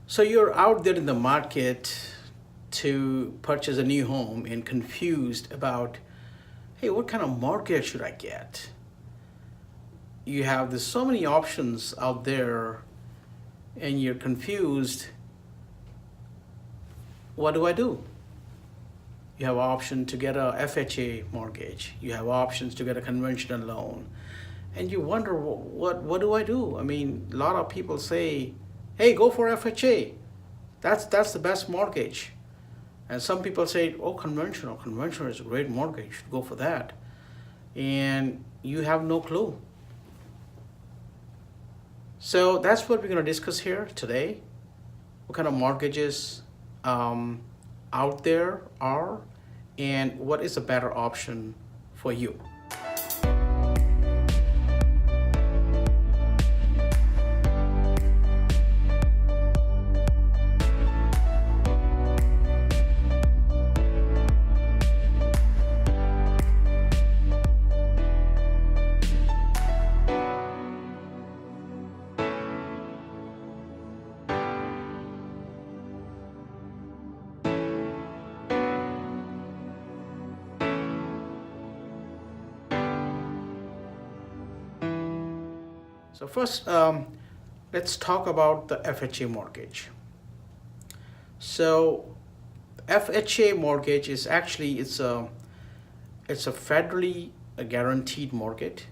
So you're out there in the market to purchase a new home and confused about, hey, what kind of mortgage should I get? There's so many options out there and you're confused. What do I do? You have option to get a FHA mortgage. You have options to get a conventional loan. And you wonder, what do I do? I mean, a lot of people say, hey, go for FHA. That's the best mortgage. And some people say, oh, conventional. Conventional is a great mortgage. Go for that. And you have no clue. So that's what we're going to discuss here today. What kind of mortgages out there are, and what is a better option for you. So first, let's talk about the FHA mortgage. So FHA mortgage is actually it's a federally guaranteed mortgage.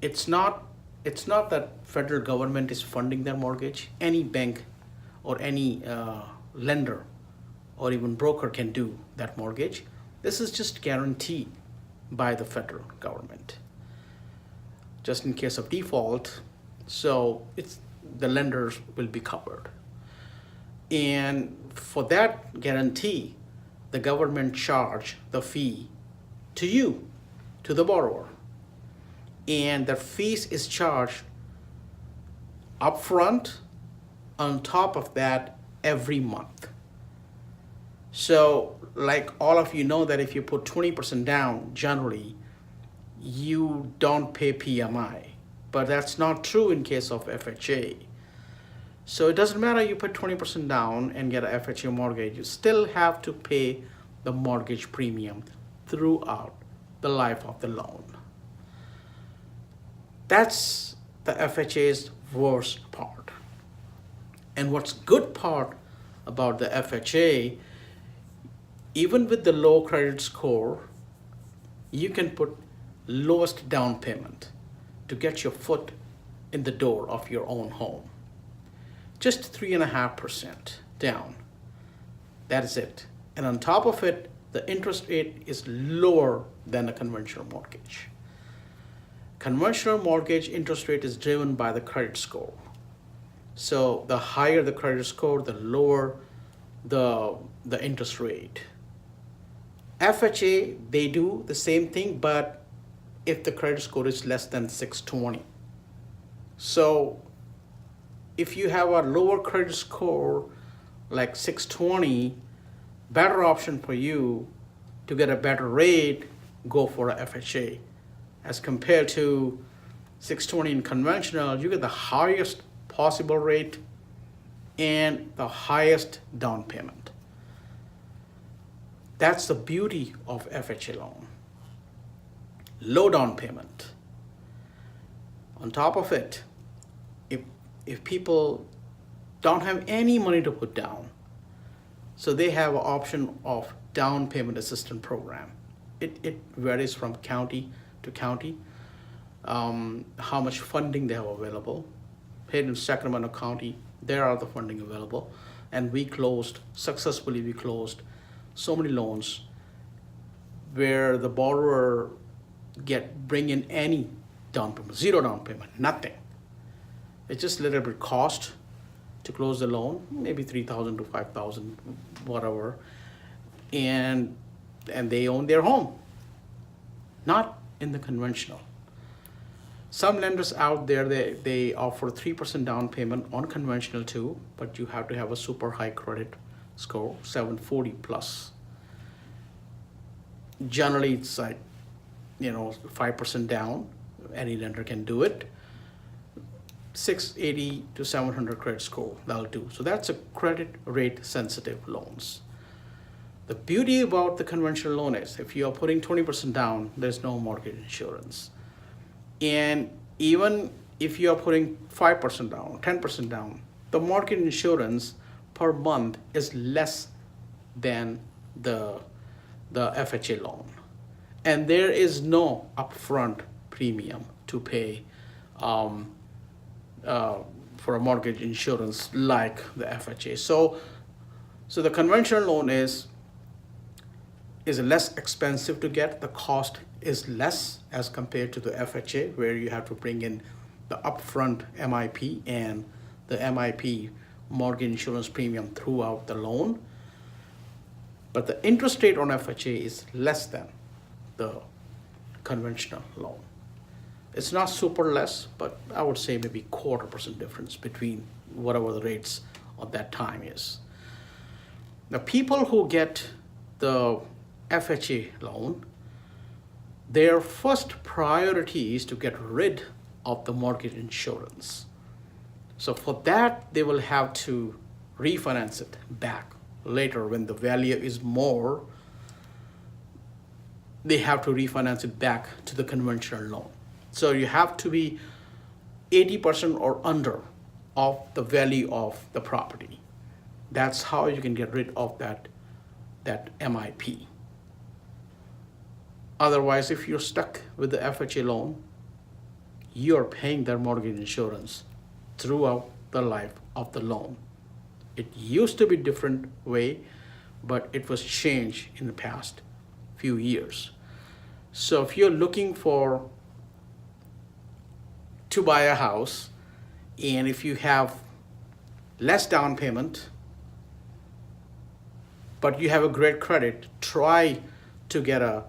It's not that federal government is funding their mortgage. Any bank or any lender or even broker can do that mortgage. This is just guaranteed by the federal government, just in case of default. So the lenders will be covered. And for that guarantee, the government charge the fee to you, to the borrower. And the fees is charged upfront, on top of that every month. So like all of you know that if you put 20% down, generally, you don't pay PMI, but that's not true in case of FHA. So it doesn't matter you put 20% down and get an FHA mortgage, you still have to pay the mortgage premium throughout the life of the loan. That's the FHA's worst part. And what's good part about the FHA, even with the low credit score, you can put lowest down payment to get your foot in the door of your own home. Just 3.5% down. That is it. And on top of it, the interest rate is lower than a conventional mortgage. Conventional mortgage interest rate is driven by the credit score. So the higher the credit score, the lower the interest rate. FHA, they do the same thing, but if the credit score is less than 620. So if you have a lower credit score like 620, better option for you to get a better rate, go for a FHA. As compared to 620 in conventional, you get the highest possible rate and the highest down payment. That's the beauty of FHA loan. Low down payment. On top of it, if people don't have any money to put down, so they have an option of down payment assistance program. It varies from county to county, how much funding they have available. Here in Sacramento County, there are the funding available, and we closed so many loans where the borrower bring in any down payment, zero down payment, nothing. It's just a little bit cost to close the loan, maybe $3,000 to $5,000, whatever, and they own their home. Not in the conventional. Some lenders out there, they offer 3% down payment on conventional too, but you have to have a super high credit score, 740 plus. Generally, it's like, 5% down. Any lender can do it. 680 to 700 credit score, that'll do. So that's a credit rate sensitive loans. The beauty about the conventional loan is if you are putting 20% down, there's no mortgage insurance. And even if you are putting 5% down, 10% down, the mortgage insurance per month is less than the FHA loan. And there is no upfront premium to pay for a mortgage insurance like the FHA. So the conventional loan is less expensive to get. The cost is less as compared to the FHA, where you have to bring in the upfront MIP and the MIP mortgage insurance premium throughout the loan. But the interest rate on FHA is less than the conventional loan. It's not super less, but I would say maybe 0.25% difference between whatever the rates of that time is. Now, people who get the FHA loan, their first priority is to get rid of the mortgage insurance. So for that, they will have to refinance it back later when the value is more. They have to refinance it back to the conventional loan. So you have to be 80% or under of the value of the property. That's how you can get rid of that MIP. Otherwise, if you're stuck with the FHA loan, you're paying their mortgage insurance throughout the life of the loan. It used to be a different way, but it was changed in the past few years. So if you're looking to buy a house, and if you have less down payment, but you have a great credit, try to get a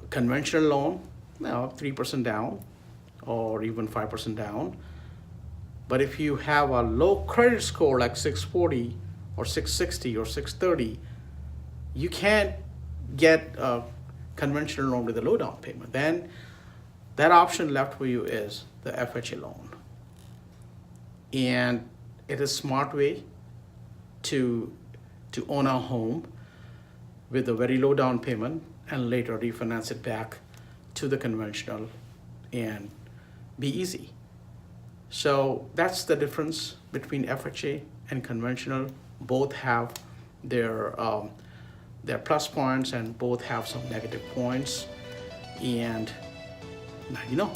conventional loan, 3% down or even 5% down. But if you have a low credit score like 640 or 660 or 630, you can't get a conventional loan with a low down payment. Then that option left for you is the FHA loan. And it is a smart way to own a home with a very low down payment and later refinance it back to the conventional and be easy. So that's the difference between FHA and conventional. Both have their plus points and both have some negative points. And now you know.